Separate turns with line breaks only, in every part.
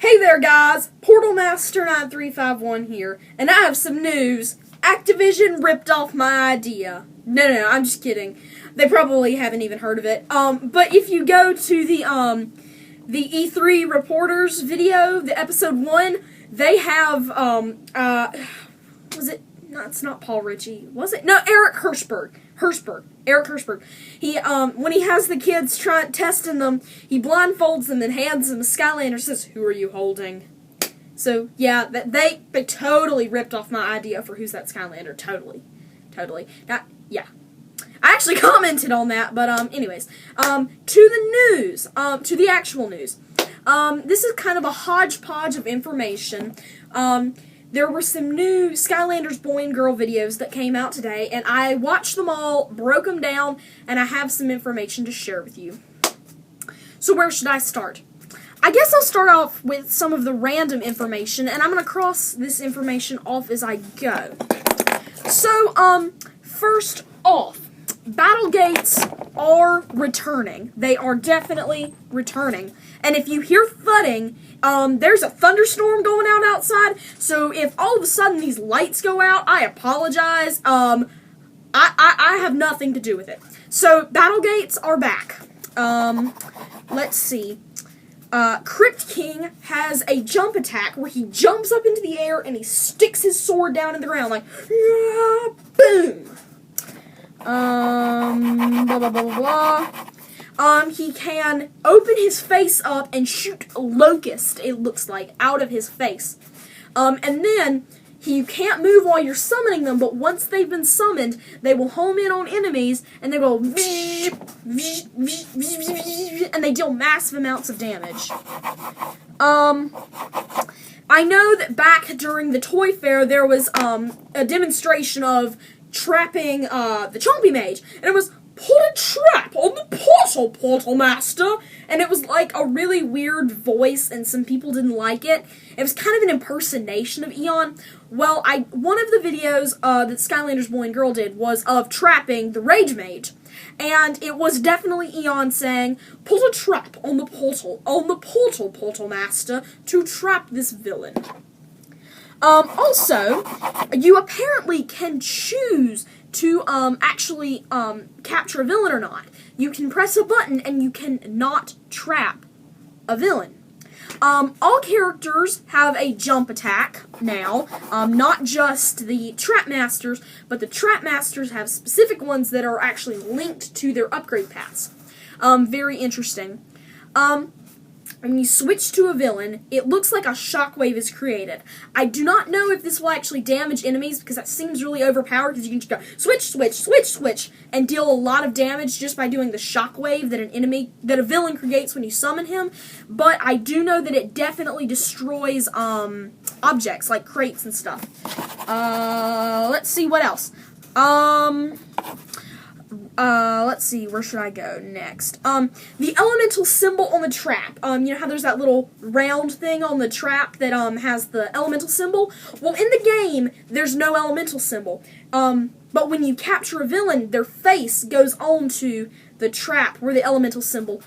Hey there guys, Portal Master 9351 here, and I have some news. Activision ripped off my idea. No, I'm just kidding. They probably haven't even heard of it. But if you go to the E3 reporters video, the episode 1, they have, was it? No, it's not Paul Ritchie. Was it? No, Eric Hirschberg. Eric Hirschberg. He, when he has the kids testing them, he blindfolds them and hands them a Skylander, says, "Who are you holding?" So, yeah, they totally ripped off my idea for Who's That Skylander. Totally. Now, yeah. I actually commented on that, but, anyways. To the news. To the actual news. This is kind of a hodgepodge of information. There were some new Skylanders boy and girl videos that came out today, and I watched them all, broke them down, and I have some information to share with you. So where should I start? I guess I'll start off with some of the random information, and I'm going to cross this information off as I go. So, first off, battle gates are returning. They are definitely returning. And if you hear thudding, there's a thunderstorm going on outside, so if all of a sudden these lights go out, I apologize. I have nothing to do with it. So, battle gates are back. Let's see. Crypt King has a jump attack where he jumps up into the air and he sticks his sword down in the ground like, boom. Blah, blah, blah, blah, blah. He can open his face up and shoot a locust, it looks like, out of his face. And then, you can't move while you're summoning them, but once they've been summoned, they will home in on enemies, and they go, and they deal massive amounts of damage. I know that back during the Toy Fair, there was, a demonstration of trapping, the Chompy Mage, and it was, "Put a trap on the Portal Master," and it was like a really weird voice, and some people didn't like it. It was kind of an impersonation of Eon. Well, one of the videos that Skylanders Boy and Girl did was of trapping the Rage Mage, and it was definitely Eon saying, "Put a trap on the Portal Master to trap this villain." Also, you apparently can choose to, actually, capture a villain or not. You can press a button and you can not trap a villain. All characters have a jump attack now, not just the Trap Masters, but the Trap Masters have specific ones that are actually linked to their upgrade paths. Very interesting. When you switch to a villain, it looks like a shockwave is created. I do not know if this will actually damage enemies, because that seems really overpowered, because you can just go switch, and deal a lot of damage just by doing the shockwave that a villain creates when you summon him. But I do know that it definitely destroys, objects, like crates and stuff. Let's see what else. Let's see, where should I go next? The elemental symbol on the trap. You know how there's that little round thing on the trap that, has the elemental symbol? Well, in the game, there's no elemental symbol. But when you capture a villain, their face goes onto the trap where the elemental symbol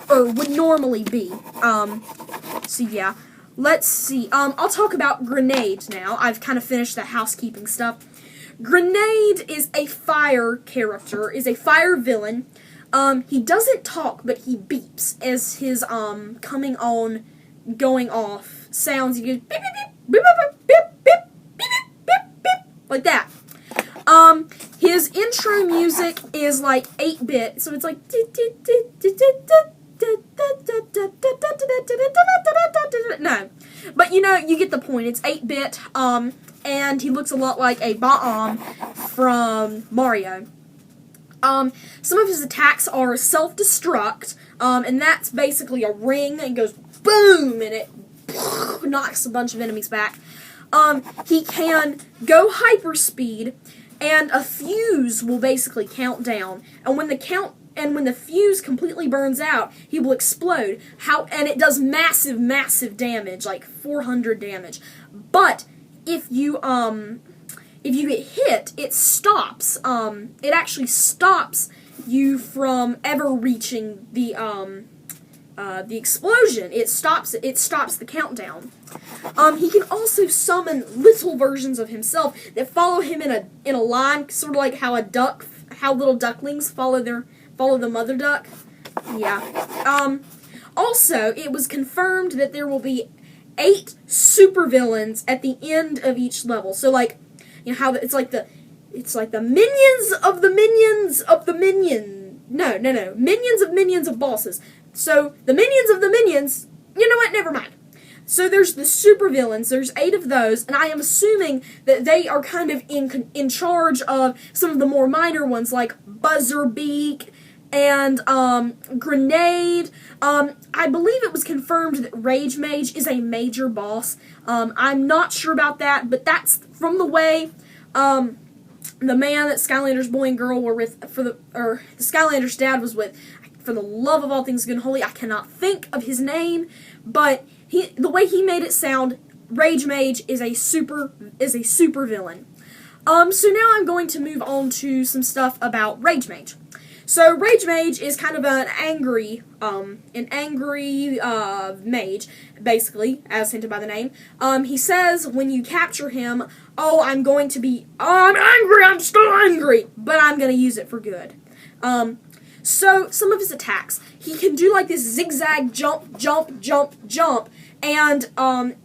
would normally be. So yeah. Let's see. I'll talk about Grenade now. I've kind of finished the housekeeping stuff. Grenade is a fire character, is a fire villain. He doesn't talk, but he beeps as his, coming on, going off sounds. He goes beep, beep, beep, beep, beep, beep, beep, beep, beep, beep, like that. His intro music is like 8-bit, so it's like no. But you know, you get the point. It's 8-bit, and he looks a lot like a bomb from Mario. Some of his attacks are self-destruct, and that's basically a ring, and goes boom, and it knocks a bunch of enemies back. He can go hyperspeed, and a fuse will basically count down, and when the fuse completely burns out, he will explode. And it does massive damage, like 400 damage. But if you get hit, it stops. It actually stops you from ever reaching the the explosion. It stops the countdown. He can also summon little versions of himself that follow him in a line, sort of like how little ducklings follow the mother duck. Yeah. Also, it was confirmed that there will be 8 supervillains at the end of each level. So, like, you know how it's like the minions of the minions of the minion. No. Minions of bosses. So, the minions of the minions, you know what, never mind. So there's the supervillains, there's 8 of those, and I am assuming that they are kind of in charge of some of the more minor ones, like Buzzerbeak and Grenade. I believe it was confirmed that Rage Mage is a major boss. I'm not sure about that, but that's from the way the man that Skylanders boy and girl were with, the Skylanders dad was with. For the love of all things good and holy, I cannot think of his name, but the way he made it sound, Rage Mage is a super villain. So now I'm going to move on to some stuff about Rage Mage. So Rage Mage is kind of an angry mage, basically, as hinted by the name. He says when you capture him, I'm angry, I'm still angry, but I'm going to use it for good. So some of his attacks, he can do like this zigzag jump, and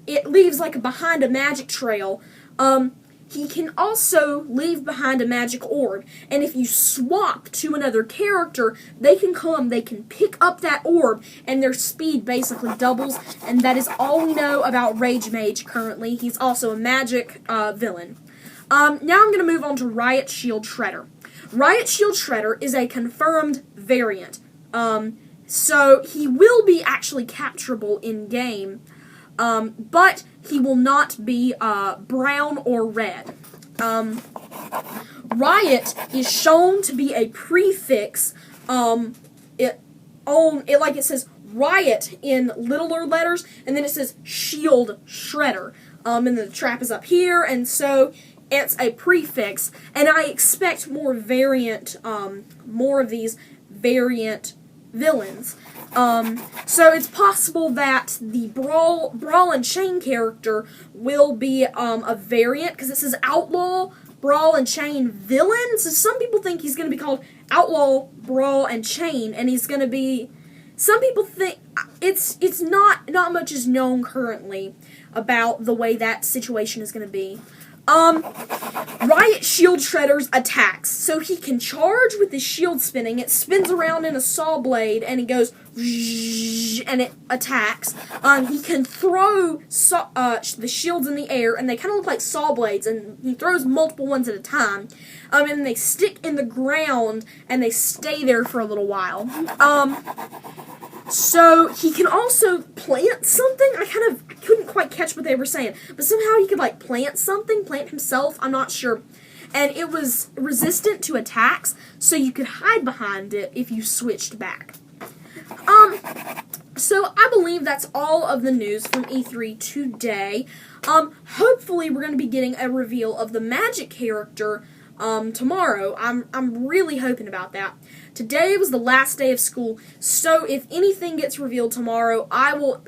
it leaves like behind a magic trail. He can also leave behind a magic orb, and if you swap to another character, they can pick up that orb, and their speed basically doubles, and that is all we know about Rage Mage currently. He's also a magic villain. Now I'm going to move on to Riot Shield Shredder. Riot Shield Shredder is a confirmed variant, so he will be actually capturable in-game, but he will not be brown or red. Riot is shown to be a prefix. It says Riot in littler letters, and then it says Shield Shredder. And the trap is up here, and so it's a prefix. And I expect more of these variant villains. So it's possible that the Brawl and Chain character will be a variant, because it says Outlaw, Brawl, and Chain Villain. So some people think he's going to be called Outlaw, Brawl, and Chain, and he's going to be... Some people think... It's not much is known currently about the way that situation is going to be. Riot Shield Shredder's attacks. So he can charge with the shield spinning. It spins around in a saw blade, and it goes and it attacks. He can throw the shields in the air, and they kind of look like saw blades, and he throws multiple ones at a time. And they stick in the ground, and they stay there for a little while. So he can also plant something. I couldn't quite catch what they were saying, but somehow he could like plant himself. I'm not sure. And it was resistant to attacks, so you could hide behind it if you switched back. So I believe that's all of the news from E3 today. Hopefully we're going to be getting a reveal of the magic character tomorrow. I'm really hoping about that. Today was the last day of school, so if anything gets revealed tomorrow, I will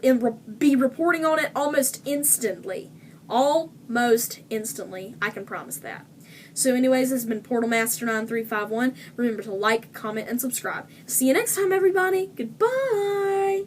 be reporting on it almost instantly. Almost instantly. I can promise that. So anyways, this has been Portal Master 9351. Remember to like, comment, and subscribe. See you next time, everybody. Goodbye!